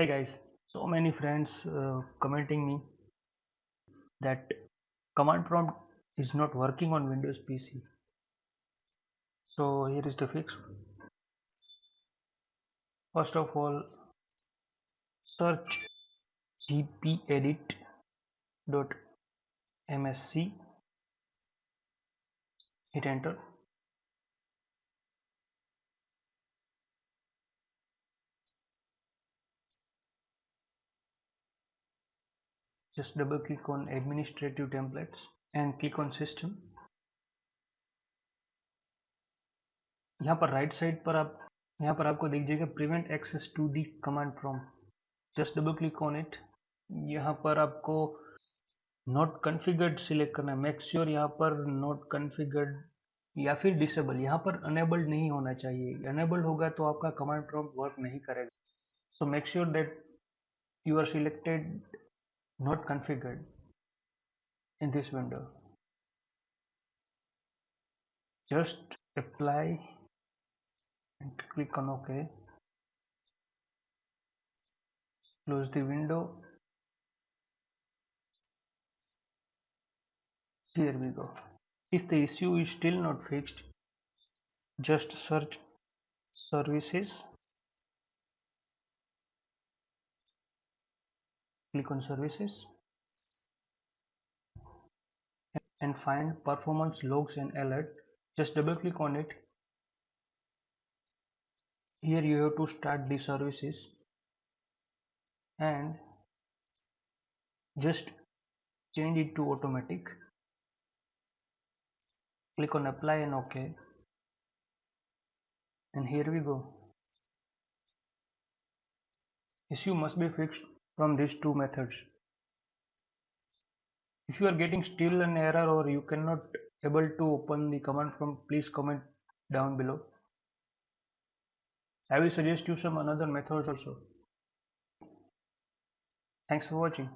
Hey guys, so many friends commenting me that command prompt is not working on Windows PC. So here is the fix. First of all, search gpedit.msc, hit enter. Just double click on administrative templates and click on system. यहाँ पर right side पर आप यहाँ पर आपको दिख जाएगा prevent access to the command prompt. Just double click on it. यहाँ पर आपको नॉट कॉन्फ़िगर्ड सिलेक्ट करना है। मेक श्योर यहाँ पर नॉट कॉन्फ़िगर्ड या फिर डिसेबल, यहाँ पर अनेबल्ड नहीं होना चाहिए। अनेबल्ड होगा तो आपका कमांड प्रॉम्प्ट वर्क नहीं करेगा। So make sure that you are selected not configured in this window. Just apply and click on OK. Close the window. Here we go. If the issue is still not fixed, just search services, click on services and find performance logs and alert. Just double click on it. Here you have to start the services and just change it to automatic. Click on apply and OK, and here we go. Issue must be fixed from these two methods. If you are getting still an error or you cannot able to open the command prompt, please comment down below. I will suggest you some another methods also. Thanks for watching.